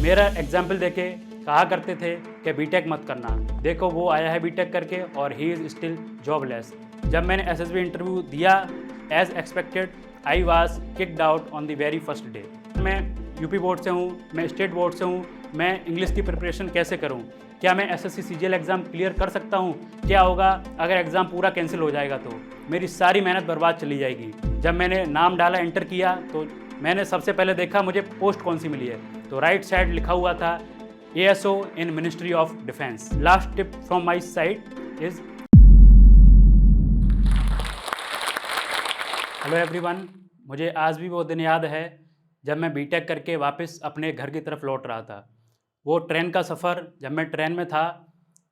मेरा एग्जाम्पल देके कहा करते थे कि बीटेक मत करना, देखो वो आया है बीटेक करके और ही इज़ स्टिल जॉबलेस। जब मैंने एसएसबी इंटरव्यू दिया as expected I was kicked out on the very first day. मैं यूपी बोर्ड से हूँ, मैं स्टेट बोर्ड से हूँ, मैं इंग्लिश की प्रिपरेशन कैसे करूँ? क्या मैं एसएससी सीजीएल एग्ज़ाम क्लियर कर सकता हूँ? क्या होगा अगर एग्ज़ाम पूरा कैंसिल हो जाएगा तो? मेरी सारी मेहनत बर्बाद चली जाएगी। जब मैंने नाम डाला, एंटर किया, तो मैंने सबसे पहले देखा मुझे पोस्ट कौन सी मिली है, तो राइट साइड लिखा हुआ था ASO in ministry of defence. Last tip from my side is hello everyone. मुझे आज भी वो दिन याद है जब मैं बीटेक करके वापस अपने घर की तरफ लौट रहा था। वो ट्रेन का सफ़र, जब मैं ट्रेन में था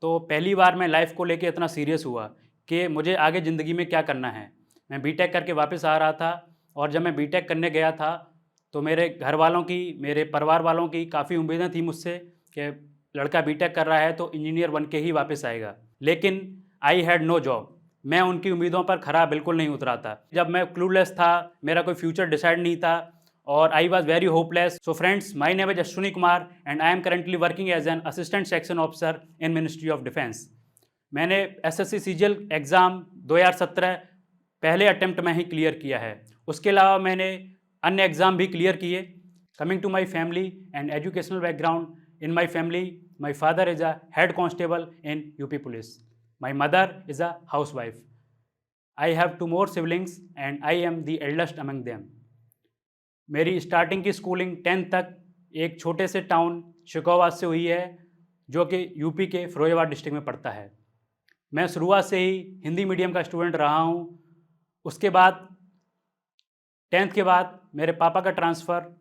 तो पहली बार मैं लाइफ को लेके इतना सीरियस हुआ कि मुझे आगे ज़िंदगी में क्या करना है। मैं बीटेक करके वापस आ रहा था और जब मैं बीटेक करने गया था तो मेरे घर वालों की, मेरे परिवार वालों की काफ़ी उम्मीदें थी मुझसे कि लड़का बीटेक कर रहा है तो इंजीनियर बन के ही वापस आएगा। लेकिन आई हैड नो जॉब। मैं उनकी उम्मीदों पर खरा बिल्कुल नहीं उतरा था। जब मैं क्लूलेस था, मेरा कोई फ्यूचर डिसाइड नहीं था और I was very hopeless. So friends, my name is Ashwini Kumar and I am currently working as an assistant section officer in ministry of defence. मैंने एसएससी सीजीएल एग्ज़ाम 2017 पहले अटेम्प्ट में ही क्लियर किया है। उसके अलावा मैंने अन्य एग्ज़ाम भी क्लियर किए। Coming to my family and educational background, in my family, my father is a head constable in UP Police. My mother is a housewife. I have 2 more siblings and I am the eldest among them. मेरी starting की schooling 10th तक एक छोटे से town शिकोवाद से हुई है जो कि यूपी के फिरोजाबाद डिस्ट्रिक्ट में पड़ता है। मैं शुरुआत से ही हिंदी मीडियम का स्टूडेंट रहा हूँ। उसके बाद 10th के बाद मेरे पापा का ट्रांसफ़र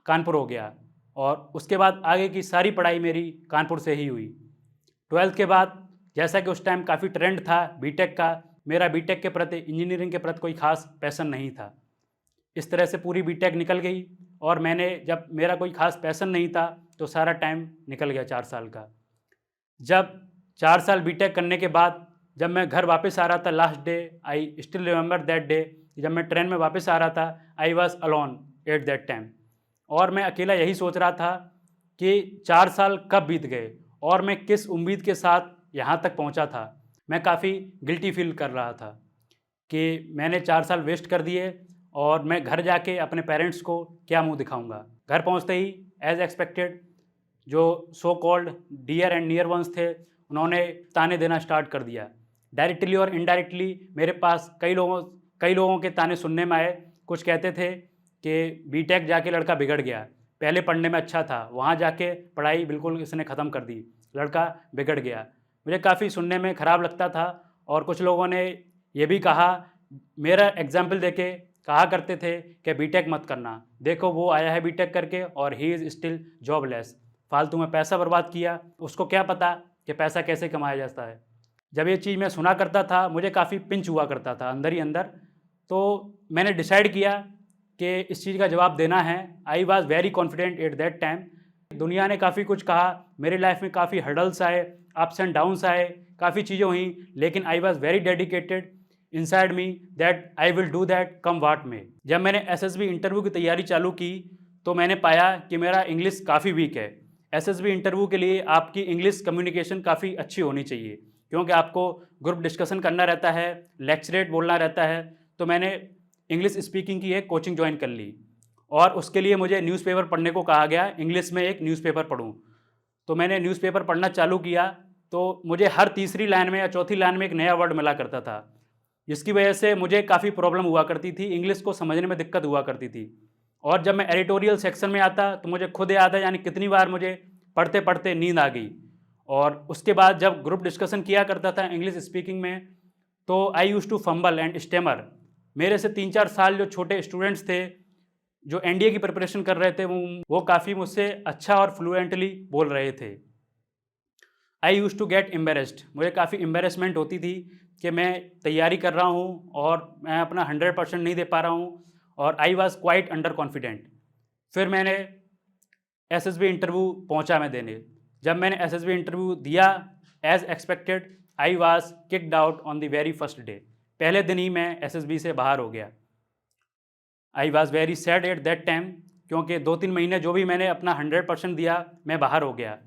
कानपुर हो गया और उसके बाद आगे की सारी पढ़ाई मेरी कानपुर से ही हुई। 12th के बाद जैसा कि उस टाइम काफ़ी ट्रेंड था बीटेक का, मेरा बीटेक के प्रति, इंजीनियरिंग के प्रति कोई ख़ास पैशन नहीं था। इस तरह से पूरी बीटेक निकल गई और मैंने, जब मेरा कोई ख़ास पैशन नहीं था तो सारा टाइम निकल गया 4 साल का। जब 4 साल बीटेक करने के बाद जब मैं घर वापस आ रहा था last day, I still remember that day, जब मैं ट्रेन में वापस आ रहा था, I was alone at that time और मैं अकेला यही सोच रहा था कि 4 साल कब बीत गए और मैं किस उम्मीद के साथ यहाँ तक पहुँचा था। मैं काफ़ी गिल्टी फील कर रहा था कि मैंने 4 साल वेस्ट कर दिए और मैं घर जाके अपने पेरेंट्स को क्या मुंह दिखाऊंगा। घर पहुँचते ही एज एक्सपेक्टेड जो so called dear and near ones थे, उन्होंने ताने देना स्टार्ट कर दिया। डायरेक्टली और इनडायरेक्टली मेरे पास कई लोगों के ताने सुनने में आए। कुछ कहते थे कि बीटेक जाके लड़का बिगड़ गया, पहले पढ़ने में अच्छा था, वहाँ जाके पढ़ाई बिल्कुल इसने ख़त्म कर दी, लड़का बिगड़ गया। मुझे काफ़ी सुनने में ख़राब लगता था और कुछ लोगों ने ये भी कहा, मेरा एग्जाम्पल देके कहा करते थे कि बीटेक मत करना, देखो वो आया है बीटेक करके और ही इज़ स्टिल जॉबलेस। फालतू में पैसा बर्बाद किया, उसको क्या पता कि पैसा कैसे कमाया जाता है। जब ये चीज़ मैं सुना करता था मुझे काफ़ी पिंच हुआ करता था अंदर ही अंदर। तो मैंने डिसाइड किया कि इस चीज़ का जवाब देना है। आई was very confident eight that time. दुनिया ने काफ़ी कुछ कहा, मेरी लाइफ में काफ़ी हर्डल्स आए, अप्स एंड डाउन्स आए, काफ़ी चीज़ें हुई, लेकिन I was very dedicated inside me that I will do that come what में। जब मैंने एसएसबी इंटरव्यू की तैयारी चालू की तो मैंने पाया कि मेरा इंग्लिश काफ़ी वीक है। एसएसबी इंटरव्यू के लिए आपकी इंग्लिश कम्युनिकेशन काफ़ी अच्छी होनी चाहिए क्योंकि आपको ग्रुप डिस्कशन करना रहता है, लेक्चरेट बोलना रहता है। तो मैंने इंग्लिश स्पीकिंग की एक कोचिंग ज्वाइन कर ली और उसके लिए मुझे न्यूज़पेपर पढ़ने को कहा गया, इंग्लिश में एक न्यूज़पेपर पढूं। तो मैंने न्यूज़पेपर पढ़ना चालू किया तो मुझे हर तीसरी लाइन में या चौथी लाइन में एक नया वर्ड मिला करता था, जिसकी वजह से मुझे काफ़ी प्रॉब्लम हुआ करती थी, इंग्लिश को समझने में दिक्कत हुआ करती थी। और जब मैं एडिटोरियल सेक्शन में आता तो मुझे खुद याद है यानी कितनी बार मुझे पढ़ते पढ़ते नींद आ गई। और उसके बाद जब ग्रुप डिस्कशन किया करता था इंग्लिश स्पीकिंग में तो I use to fumble and stammer. मेरे से 3-4 साल जो छोटे स्टूडेंट्स थे जो एनडीए की प्रिपरेशन कर रहे थे वो काफ़ी मुझसे अच्छा और फ्लुएंटली बोल रहे थे। आई यूज टू गेट एम्बेरेस्ड, मुझे काफ़ी एम्बेरसमेंट होती थी कि मैं तैयारी कर रहा हूँ और मैं अपना 100% नहीं दे पा रहा हूँ और I was quite under confident. फिर मैंने एसएसबी इंटरव्यू पहुँचा मैं देने। जब मैंने एसएसबी इंटरव्यू दिया as expected I was kicked out on the very first day. पहले दिन ही मैं एसएसबी से बाहर हो गया। I was very sad at that time क्योंकि 2-3 महीने जो भी मैंने अपना 100% दिया, मैं बाहर हो गया।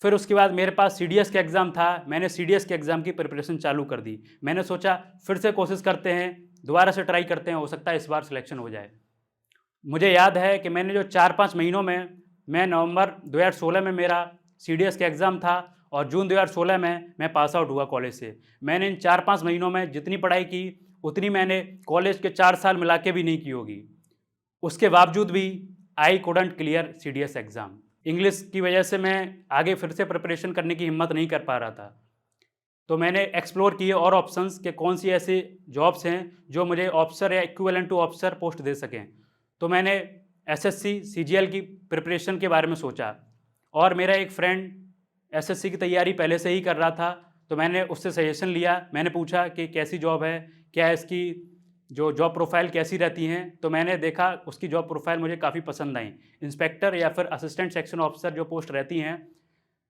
फिर उसके बाद मेरे पास सीडीएस का एग्ज़ाम था, मैंने सीडीएस के एग्ज़ाम की प्रिपरेशन चालू कर दी। मैंने सोचा फिर से कोशिश करते हैं, दोबारा से ट्राई करते हैं, हो सकता है इस बार सिलेक्शन हो जाए। मुझे याद है कि मैंने जो 4-5 महीनों में, मैं नवंबर 2016 में मेरा सीडीएस का एग्ज़ाम था और जून 2016 में मैं पास आउट हुआ कॉलेज से। मैंने इन 4-5 महीनों में जितनी पढ़ाई की, उतनी मैंने कॉलेज के 4 साल मिला के भी नहीं की होगी। उसके बावजूद भी I couldn't clear CDS exam. English की वजह से मैं आगे फिर से प्रिपरेशन करने की हिम्मत नहीं कर पा रहा था। तो मैंने एक्सप्लोर किए और ऑप्शंस कि कौन सी ऐसी जॉब्स हैं जो मुझे ऑफिसर या इक्विवेलेंट टू ऑफिसर पोस्ट दे सकें। तो मैंने एसएससी सीजीएल की प्रिपरेशन के बारे में सोचा और मेरा एक फ्रेंड एसएससी की तैयारी पहले से ही कर रहा था, तो मैंने उससे सजेशन लिया। मैंने पूछा कि कैसी जॉब है, क्या इसकी जो जॉब प्रोफाइल कैसी रहती हैं। तो मैंने देखा उसकी जॉब प्रोफाइल मुझे काफ़ी पसंद आई। इंस्पेक्टर या फिर असिस्टेंट सेक्शन ऑफिसर जो पोस्ट रहती हैं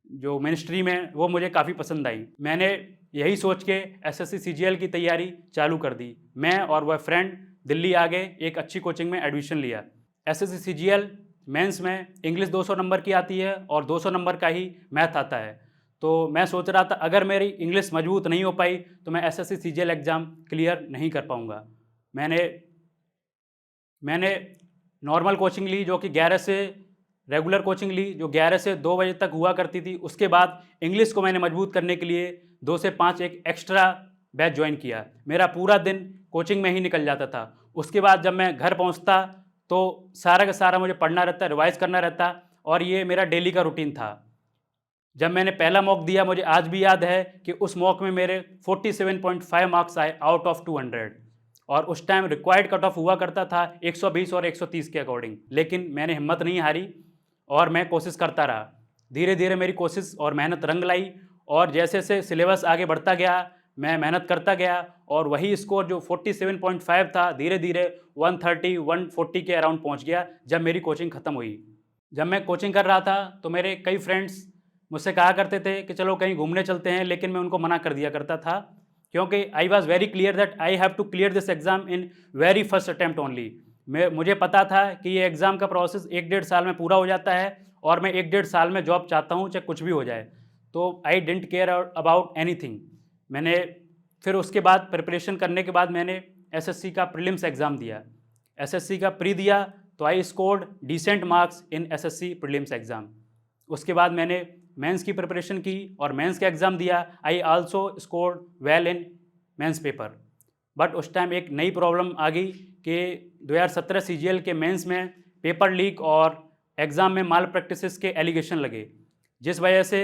जो मिनिस्ट्री में, वो मुझे काफ़ी पसंद आई। मैंने यही सोच के एसएससी सीजीएल की तैयारी चालू कर दी। मैं और वह फ्रेंड दिल्ली आ गए, एक अच्छी कोचिंग में एडमिशन लिया। एसएससी सीजीएल मेंस में इंग्लिश 200 नंबर की आती है और 200 नंबर का ही मैथ आता है। तो मैं सोच रहा था अगर मेरी इंग्लिश मजबूत नहीं हो पाई तो मैं एसएससी सीजीएल एग्ज़ाम क्लियर नहीं कर पाऊँगा। मैंने नॉर्मल कोचिंग ली जो कि 11 से, रेगुलर कोचिंग ली जो 11 से 2 बजे तक हुआ करती थी। उसके बाद इंग्लिश को मैंने मजबूत करने के लिए 2 से 5 एक एक्स्ट्रा बैच ज्वाइन किया। मेरा पूरा दिन कोचिंग में ही निकल जाता था। उसके बाद जब मैं घर पहुंचता तो सारा का सारा मुझे पढ़ना रहता, रिवाइज़ करना रहता और ये मेरा डेली का रूटीन था। जब मैंने पहला मॉक दिया, मुझे आज भी याद है कि उस मॉक में मेरे 47.5 मार्क्स आए आउट ऑफ 200 और उस टाइम रिक्वायर्ड कट ऑफ हुआ करता था 120 और 130 के अकॉर्डिंग। लेकिन मैंने हिम्मत नहीं हारी और मैं कोशिश करता रहा। धीरे धीरे मेरी कोशिश और मेहनत रंग लाई और जैसे जैसे सिलेबस आगे बढ़ता गया, मैं मेहनत करता गया और वही स्कोर जो 47.5 था धीरे धीरे 130, 140 के अराउंड पहुंच गया जब मेरी कोचिंग ख़त्म हुई। जब मैं कोचिंग कर रहा था तो मेरे कई फ्रेंड्स मुझसे कहा करते थे कि चलो कहीं घूमने चलते हैं, लेकिन मैं उनको मना कर दिया करता था क्योंकि I was very clear that I have to clear this exam in very first attempt only. मुझे पता था कि ये एग्ज़ाम का प्रोसेस 1-1.5 साल में पूरा हो जाता है और मैं 1-1.5 साल में जॉब चाहता हूँ, चाहे कुछ भी हो जाए। तो I didn't care about anything. मैंने फिर उसके बाद प्रिपरेशन करने के बाद मैंने एसएससी का प्रीलिम्स एग्ज़ाम दिया। एसएससी का प्री दिया तो I scored decent marks in SSC prelims exam. उसके बाद मैंने मेंस की प्रिपरेशन की और मेंस का एग्ज़ाम दिया। I also scored well in mains paper. But उस टाइम एक नई प्रॉब्लम आ गई कि 2017 सीजीएल के मेंस में पेपर लीक और एग्ज़ाम में माल प्रैक्टिसेस के एलिगेशन लगे, जिस वजह से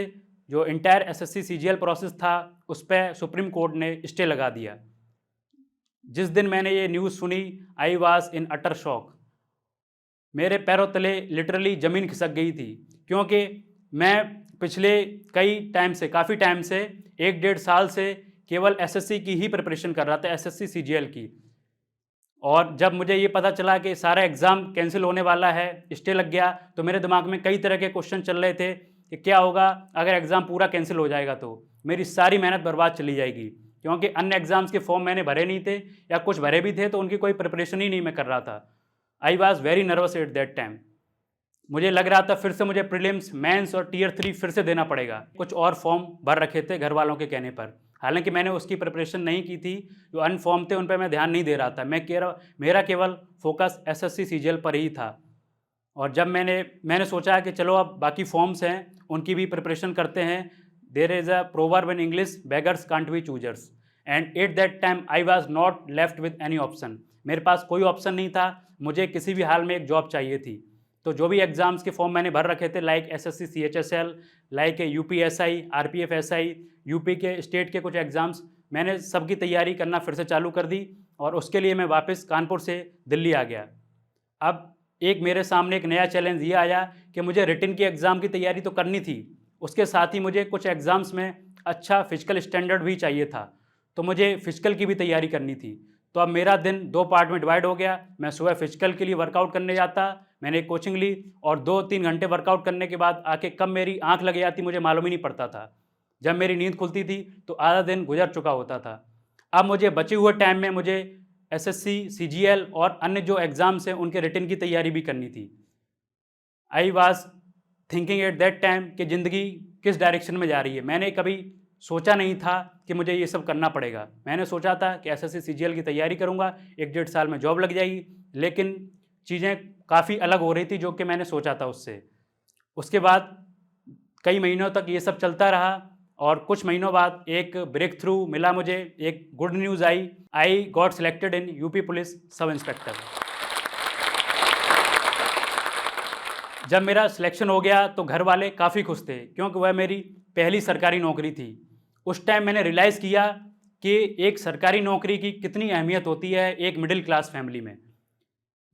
जो इंटायर एसएससी सीजीएल प्रोसेस था उस पर सुप्रीम कोर्ट ने स्टे लगा दिया। जिस दिन मैंने ये न्यूज़ सुनी I was in utter shock. मेरे पैरों तले लिटरली ज़मीन खिसक गई थी क्योंकि मैं पिछले काफ़ी टाइम से 1-1.5 साल से केवल एसएससी की ही प्रिपरेशन कर रहा था, एसएससी सीजीएल की। और जब मुझे ये पता चला कि सारा एग्ज़ाम कैंसिल होने वाला है, स्टे लग गया, तो मेरे दिमाग में कई तरह के क्वेश्चन चल रहे थे कि क्या होगा अगर एग्ज़ाम पूरा कैंसिल हो जाएगा तो मेरी सारी मेहनत बर्बाद चली जाएगी। क्योंकि अन्य एग्ज़ाम्स के फॉर्म मैंने भरे नहीं थे या कुछ भरे भी थे तो उनकी कोई प्रिपरेशन ही नहीं मैं कर रहा था। आई was very nervous eight that time. मुझे लग रहा था फिर से मुझे प्रीलिम्स, मेंस और टियर 3 फिर से देना पड़ेगा। कुछ और फॉर्म भर रखे थे घर वालों के कहने पर, हालांकि मैंने उसकी प्रिपरेशन नहीं की थी। जो अन फॉर्म थे उन पर मैं ध्यान नहीं दे रहा था। मेरा केवल फोकस एसएससी सीजीएल पर ही था। और जब मैंने सोचा कि चलो अब बाकी फॉर्म्स हैं उनकी भी प्रिपरेशन करते हैं। There is a proverb in English, beggars can't be choosers, and at that time I was not left with any option. मेरे पास कोई ऑप्शन नहीं था, मुझे किसी भी हाल में एक जॉब चाहिए थी। तो जो भी एग्ज़ाम्स के फॉर्म मैंने भर रखे थे, like SSC CHSL, like UPSI, RPFSI, UP के स्टेट के कुछ एग्ज़ाम्स, मैंने सबकी तैयारी करना फिर से चालू कर दी और उसके लिए मैं वापस कानपुर से दिल्ली आ गया। अब मेरे सामने एक नया चैलेंज ये आया कि मुझे रिटन की एग्ज़ाम की तैयारी तो करनी थी, उसके साथ ही मुझे कुछ एग्ज़ाम्स में अच्छा फिजिकल स्टैंडर्ड भी चाहिए था, तो मुझे फिजिकल की भी तैयारी करनी थी। तो अब मेरा दिन 2 पार्ट में डिवाइड हो गया। मैं सुबह फिजिकल के लिए वर्कआउट करने जाता, मैंने एक कोचिंग ली और 2-3 घंटे वर्कआउट करने के बाद आके कब मेरी आँख लग जाती मुझे मालूम ही नहीं पड़ता था। जब मेरी नींद खुलती थी तो आधा दिन गुजर चुका होता था। अब मुझे बचे हुए टाइम में मुझे एसएससी, सीजीएल और अन्य जो एग्ज़ाम्स हैं उनके रिटन की तैयारी भी करनी थी। I was thinking at that time कि ज़िंदगी किस डायरेक्शन में जा रही है। मैंने कभी सोचा नहीं था कि मुझे ये सब करना पड़ेगा। मैंने सोचा था कि एसएससी सीजीएल की तैयारी करूँगा, 1 डेढ़ साल में जॉब लग जाएगी, लेकिन चीज़ें काफ़ी अलग हो रही थी जो कि मैंने सोचा था उससे। उसके बाद कई महीनों तक ये सब चलता रहा और कुछ महीनों बाद एक ब्रेक थ्रू मिला मुझे, एक good news I got selected in UP police sub inspector. जब मेरा सिलेक्शन हो गया तो घर वाले काफ़ी खुश थे क्योंकि वह मेरी पहली सरकारी नौकरी थी। उस टाइम मैंने रियलाइज़ किया कि एक सरकारी नौकरी की कितनी अहमियत होती है एक मिडिल क्लास फैमिली में।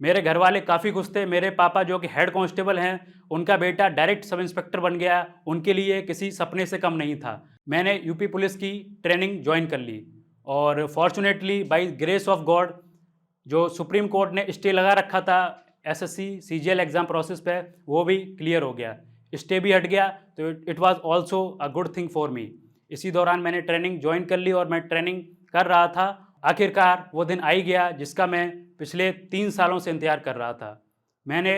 मेरे घर वाले काफ़ी खुश थे। मेरे पापा जो कि हेड कांस्टेबल हैं, उनका बेटा डायरेक्ट सब इंस्पेक्टर बन गया। उनके लिए किसी सपने से कम नहीं था। मैंने यूपी पुलिस की ट्रेनिंग ज्वाइन कर ली और fortunately by grace of God जो सुप्रीम कोर्ट ने स्टे लगा रखा था एसएससी सीजीएल एग्ज़ाम प्रोसेस पे, वो भी क्लियर हो गया। स्टे भी हट गया, तो it was also a good thing for me. इसी दौरान मैंने ट्रेनिंग ज्वाइन कर ली और मैं ट्रेनिंग कर रहा था। आखिरकार वो दिन आ ही गया जिसका मैं पिछले 3 सालों से इंतज़ार कर रहा था। मैंने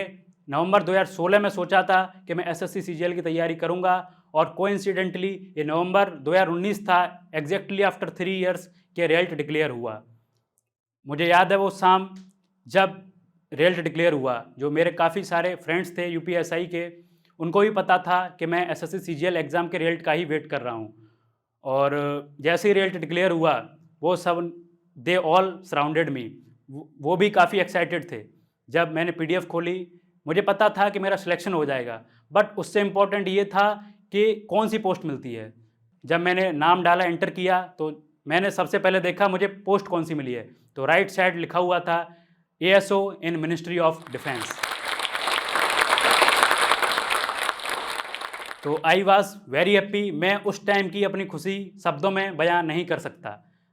नवंबर 2016 में सोचा था कि मैं एसएससी सीजीएल की तैयारी करूंगा और कोइंसिडेंटली ये नवंबर 2019 था, एग्जैक्टली आफ्टर 3 इयर्स के रिजल्ट डिक्लेयर हुआ। मुझे याद है वो शाम जब रिजल्ट डिक्लेयर हुआ, जो मेरे काफ़ी सारे फ्रेंड्स थे यूपीएसआई के, उनको भी पता था कि मैं एसएससी सीजीएल एग्ज़ाम के रिजल्ट का ही वेट कर रहा हूँ। और जैसे ही रिजल्ट डिक्लेयर हुआ, वो सब दे ऑल सराउंडेड मी। वो भी काफ़ी एक्साइटेड थे। जब मैंने पीडीएफ खोली, मुझे पता था कि मेरा सिलेक्शन हो जाएगा, बट उससे इम्पोर्टेंट ये था कि कौन सी पोस्ट मिलती है। जब मैंने नाम डाला, एंटर किया, तो मैंने सबसे पहले देखा मुझे पोस्ट कौन सी मिली है, तो राइट साइड लिखा हुआ था ASO in ministry of defence. तो आई वॉज वेरी हैप्पी। मैं उस टाइम की अपनी खुशी शब्दों में बयां नहीं कर सकता।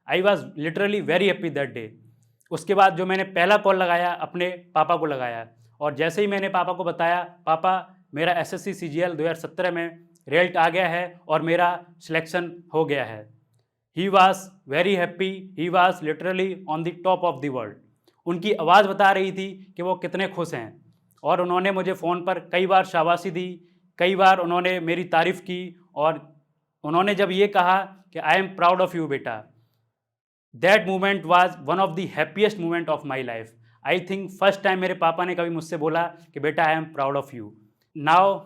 I was literally very happy that day. उसके बाद जो मैंने पहला कॉल लगाया, अपने पापा को लगाया और जैसे ही मैंने पापा को बताया, पापा मेरा एसएससी सीजीएल 2017 में रिजल्ट आ गया है और मेरा सिलेक्शन हो गया है। He was very happy, he was literally on the top of the world. उनकी आवाज़ बता रही थी कि वो कितने खुश हैं और उन्होंने मुझे फ़ोन पर कई बार शाबाशी दी, कई बार उन्होंने मेरी तारीफ़ की और उन्होंने जब ये कहा कि I am proud of you बेटा, that moment was one of the happiest moment of my life. I think first time मेरे पापा ने कभी मुझसे बोला कि बेटा I am proud of you. Now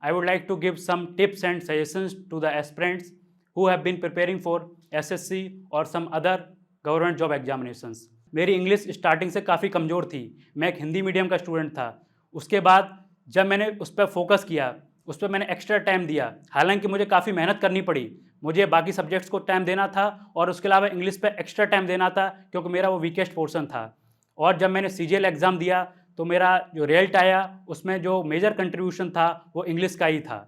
I would like to give some tips and suggestions to the aspirants who have been preparing for SSC और some other government job examinations. मेरी इंग्लिश स्टार्टिंग से काफ़ी कमज़ोर थी। मैं एक Hindi medium का student था। उसके बाद जब मैंने उस पर फोकस किया, उस पर मैंने एक्स्ट्रा टाइम दिया, हालांकि मुझे काफ़ी मेहनत करनी पड़ी। मुझे बाकी सब्जेक्ट्स को टाइम देना था और उसके अलावा इंग्लिश पे एक्स्ट्रा टाइम देना था क्योंकि मेरा वो वीकेस्ट पोर्शन था। और जब मैंने सीजीएल एग्ज़ाम दिया तो मेरा जो रिजल्ट आया उसमें जो मेजर कंट्रीब्यूशन था वो इंग्लिश का ही था।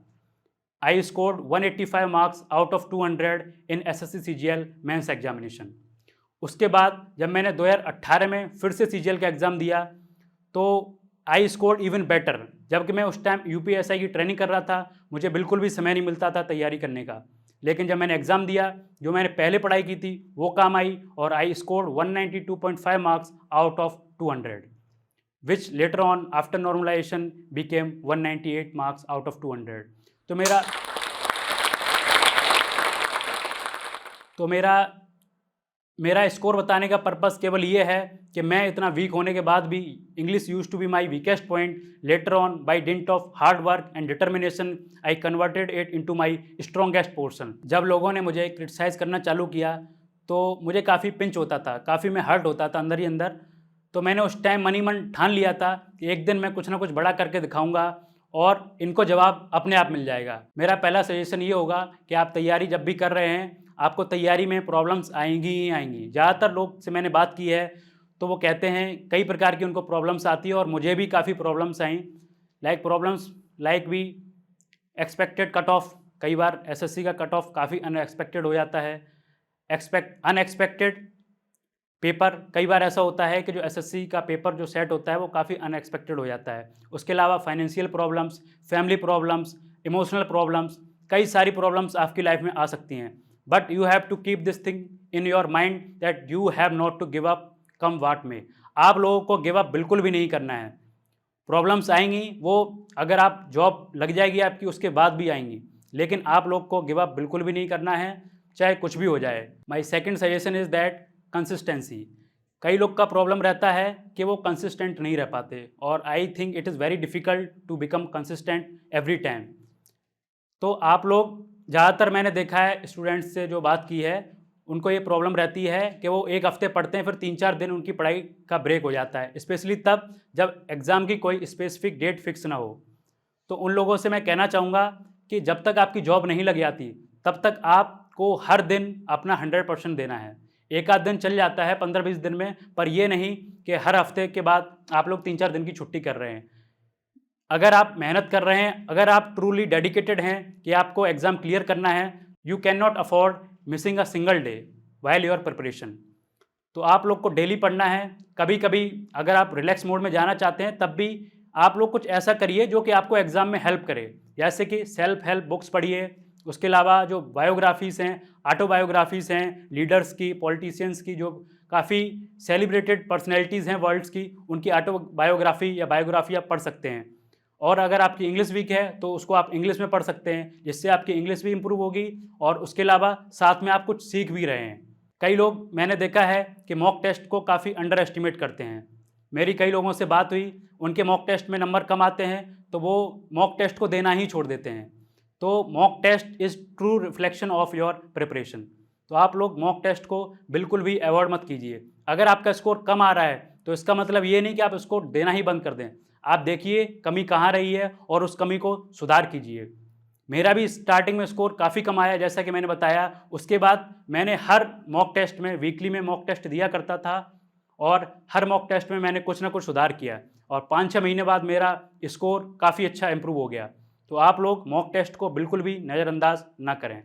I scored 185 marks out of 200 in SSC CGL mains examination. उसके बाद जब मैंने 2018 में फिर से CGL का एग्ज़ाम दिया तो आई स्कोर्ड इवन बेटर, जबकि मैं उस टाइम यूपीएसआई की ट्रेनिंग कर रहा था, मुझे बिल्कुल भी समय नहीं मिलता था तैयारी करने का। लेकिन जब मैंने एग्ज़ाम दिया, जो मैंने पहले पढ़ाई की थी वो काम आई और I scored 192.5 marks out of 200, which later on after normalisation became 198 marks out of 200। तो मेरा स्कोर बताने का पर्पस केवल ये है कि मैं इतना वीक होने के बाद भी English used to be my weakest point. Later on by dint of hard work and determination I converted it into my strongest portion. जब लोगों ने मुझे क्रिटिसाइज़ करना चालू किया तो मुझे काफ़ी पिंच होता था, काफ़ी मैं हर्ट होता था अंदर ही अंदर। तो मैंने उस टाइम मन ही मन ठान लिया था कि एक दिन मैं कुछ ना कुछ बड़ा करके दिखाऊंगा और इनको जवाब अपने आप मिल जाएगा। मेरा पहला सजेशन ये होगा कि आप तैयारी जब भी कर रहे हैं, आपको तैयारी में प्रॉब्लम्स आएंगी ही आएंगी। ज़्यादातर लोग से मैंने बात की है तो वो कहते हैं कई प्रकार की उनको प्रॉब्लम्स आती है और मुझे भी काफ़ी प्रॉब्लम्स आई। Like we expected cut off, कई बार एसएससी का कट ऑफ काफ़ी अनएक्सपेक्टेड हो जाता है। अनएक्सपेक्टेड पेपर, कई बार ऐसा होता है कि जो एसएससी का पेपर जो सेट होता है वो काफ़ी अनएक्सपेक्टेड हो जाता है। उसके अलावा financial problems, family problems, emotional problems, कई सारी प्रॉब्लम्स आपकी लाइफ में आ सकती हैं। But you have to keep this thing in your mind that you have not to give up come what में। आप लोगों को गिव अप बिल्कुल भी नहीं करना है। प्रॉब्लम्स आएंगी, वो अगर आप जॉब लग जाएगी आपकी उसके बाद भी आएंगी, लेकिन आप लोग को गिव अप बिल्कुल भी नहीं करना है, चाहे कुछ भी हो जाए। My second suggestion is that consistency. कई लोग का प्रॉब्लम रहता है कि वो कंसिस्टेंट नहीं रह पाते, और I think it is very difficult to become consistent every time. तो आप लोग, ज़्यादातर मैंने देखा है स्टूडेंट्स से जो बात की है, उनको ये प्रॉब्लम रहती है कि वो एक हफ्ते पढ़ते हैं, फिर 3-4 दिन उनकी पढ़ाई का ब्रेक हो जाता है, स्पेशली तब जब एग्ज़ाम की कोई स्पेसिफिक डेट फिक्स ना हो। तो उन लोगों से मैं कहना चाहूँगा कि जब तक आपकी जॉब नहीं लग जाती तब तक आपको हर दिन अपना 100% देना है। एक आध दिन चल जाता है 15-20 दिन में, पर ये नहीं कि हर हफ्ते के बाद आप लोग 3-4 दिन की छुट्टी कर रहे हैं। अगर आप मेहनत कर रहे हैं, अगर आप ट्रूली डेडिकेटेड हैं कि आपको एग्ज़ाम क्लियर करना है, you can not afford missing a single day while your preparation. तो आप लोग को डेली पढ़ना है। कभी कभी अगर आप रिलैक्स मोड में जाना चाहते हैं तब भी आप लोग कुछ ऐसा करिए जो कि आपको एग्ज़ाम में हेल्प करे, जैसे कि सेल्फ हेल्प बुक्स पढ़िए। उसके अलावा जो बायोग्राफीज़ हैं, ऑटोबायोग्राफीज़ हैं लीडर्स की, पॉलिटिशियंस की, जो काफ़ी सेलिब्रेटेड पर्सनैलिटीज़ हैं वर्ल्ड्स की, उनकी ऑटोबायोग्राफी या बायोग्राफी आप पढ़ सकते हैं। और अगर आपकी इंग्लिश वीक है तो उसको आप इंग्लिश में पढ़ सकते हैं, जिससे आपकी इंग्लिश भी इम्प्रूव होगी, और उसके अलावा साथ में आप कुछ सीख भी रहे हैं। कई लोग मैंने देखा है कि मॉक टेस्ट को काफ़ी अंडर एस्टिमेट करते हैं। मेरी कई लोगों से बात हुई, उनके मॉक टेस्ट में नंबर कम आते हैं तो वो मॉक टेस्ट को देना ही छोड़ देते हैं। तो mock test is true reflection of your preparation. तो आप लोग मॉक टेस्ट को बिल्कुल भी अवॉइड मत कीजिए। अगर आपका स्कोर कम आ रहा है तो इसका मतलब ये नहीं कि आप इसको देना ही बंद कर दें। आप देखिए कमी कहाँ रही है और उस कमी को सुधार कीजिए। मेरा भी स्टार्टिंग में स्कोर काफ़ी कम आया, जैसा कि मैंने बताया। उसके बाद मैंने हर मॉक टेस्ट में, वीकली में मॉक टेस्ट दिया करता था, और हर मॉक टेस्ट में मैंने कुछ ना कुछ सुधार किया, और 5-6 महीने बाद मेरा स्कोर काफ़ी अच्छा इम्प्रूव हो गया। तो आप लोग मॉक टेस्ट को बिल्कुल भी नज़रअंदाज ना करें।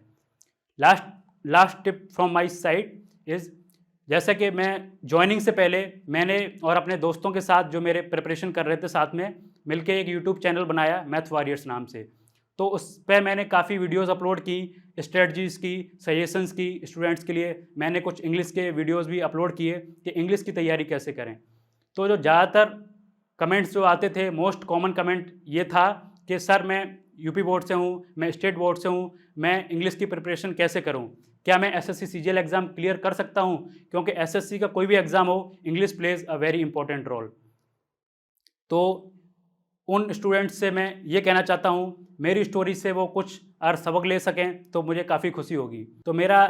Last last tip from my side is, जैसा कि मैं ज्वाइनिंग से पहले मैंने और अपने दोस्तों के साथ जो मेरे प्रिपरेशन कर रहे थे साथ में मिलके एक यूट्यूब चैनल बनाया मैथ वॉरियर्स नाम से। तो उस पर मैंने काफ़ी वीडियोस अपलोड की, स्ट्रेटजीज़ की, सजेशंस की। स्टूडेंट्स के लिए मैंने कुछ इंग्लिश के वीडियोस भी अपलोड किए कि इंग्लिश की तैयारी कैसे करें। तो जो ज़्यादातर कमेंट्स जो आते थे, मोस्ट कॉमन कमेंट ये था कि सर मैं यूपी बोर्ड से हूँ, मैं स्टेट बोर्ड से हूँ, मैं इंग्लिश की प्रिपरेशन कैसे करूँ? क्या मैं एसएससी सीजीएल एग्ज़ाम क्लियर कर सकता हूँ? क्योंकि एसएससी का कोई भी एग्ज़ाम हो, English plays a very important role. तो उन स्टूडेंट्स से मैं ये कहना चाहता हूँ, मेरी स्टोरी से वो कुछ अगर सबक ले सकें तो मुझे काफ़ी खुशी होगी। तो मेरा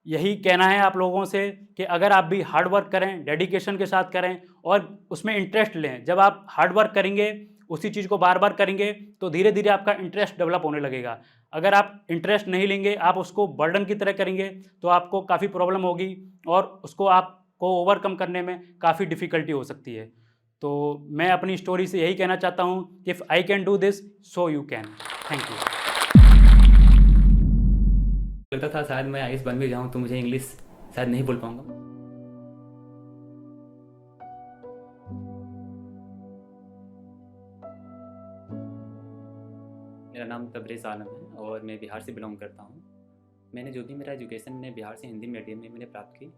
यही कहना है आप लोगों से कि अगर आप भी हार्ड वर्क करें, डेडिकेशन के साथ करें और उसमें इंटरेस्ट लें। जब आप हार्ड वर्क करेंगे, उसी चीज़ को बार बार करेंगे, तो धीरे धीरे आपका इंटरेस्ट डेवलप होने लगेगा। अगर आप इंटरेस्ट नहीं लेंगे, आप उसको बर्डन की तरह करेंगे, तो आपको काफ़ी प्रॉब्लम होगी और उसको आपको ओवरकम करने में काफ़ी डिफ़िकल्टी हो सकती है। तो मैं अपनी स्टोरी से यही कहना चाहता हूँ, if I can do this so you can. Thank you. लगता था शायद मैं आईएएस बन भी जाऊं तो मुझे इंग्लिश शायद नहीं बोल पाऊंगा। मेरा नाम तबरेज़ आलम है और मैं बिहार से बिलोंग करता हूं। मैंने जो भी मेरा एजुकेशन मैंने बिहार से हिंदी मीडियम में मैंने प्राप्त की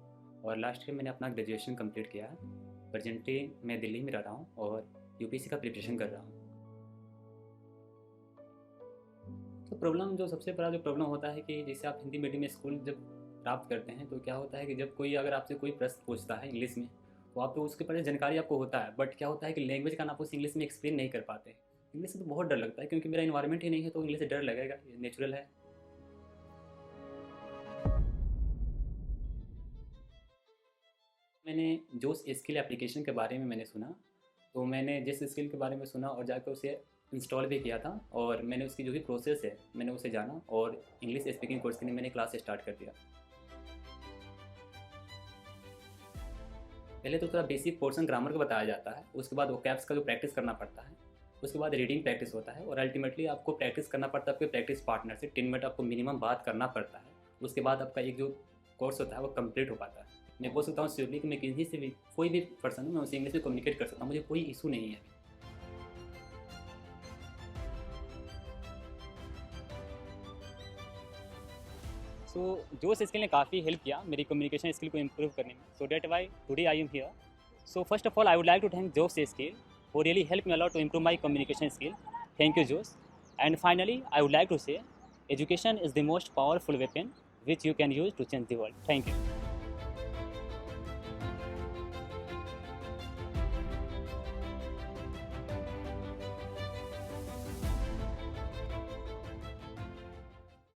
और लास्ट ईयर मैंने अपना ग्रेजुएशन कंप्लीट किया है। प्रेजेंटली मैं दिल्ली में रह रहा हूं और यूपीएससी का प्रिपरेशन कर रहा हूं। तो प्रॉब्लम जो सबसे बड़ा जो प्रॉब्लम होता है कि जैसे आप हिंदी मीडियम में स्कूल जब प्राप्त करते हैं तो क्या होता है कि जब कोई अगर आपसे कोई प्रश्न पूछता है इंग्लिश में तो आपको उसके बारे में जानकारी आपको होता है, बट क्या होता है कि लैंग्वेज का आप उस इंग्लिश में एक्सप्लेन नहीं कर पाते। इंग्लिश से तो बहुत डर लगता है क्योंकि मेरा इन्वायरमेंट ही नहीं है, तो इंग्लिश से डर लगेगा, ये नेचुरल है। मैंने जोश स्किल एप्लीकेशन के बारे में मैंने सुना, तो मैंने जिस स्किल के बारे में सुना और जाकर उसे इंस्टॉल भी किया था और मैंने उसकी जो भी प्रोसेस है मैंने उसे जाना और इंग्लिश स्पीकिंग कोर्स के लिए मैंने क्लास स्टार्ट कर दिया। पहले तो थोड़ा बेसिक पोर्शन ग्रामर का बताया जाता है, उसके बाद वोकैब्स का जो प्रैक्टिस करना पड़ता है, उसके बाद रीडिंग प्रैक्टिस होता है और अल्टीमेटली आपको प्रैक्टिस करना पड़ता है आपके प्रैक्टिस पार्टनर से। 10 मिनट आपको मिनिमम बात करना पड़ता है, उसके बाद आपका एक जो कोर्स होता है वो कंप्लीट हो पाता है। मैं बोल सकता हूँ श्योरली कि मैं किसी से भी कोई भी पर्सन मैं उसे इंग्लिश में कम्युनिकेट कर सकता हूँ, मुझे कोई इशू नहीं है। सो जोश स्किल ने काफ़ी हेल्प किया मेरी कम्युनिकेशन स्किल को इम्प्रूव करने में। So that's why today I am here. So first of all I would like to thank Josh skill who really helped me a lot to improve my communication skill. Thank you, Jose. And finally, I would like to say, education is the most powerful weapon which you can use to change the world. Thank you.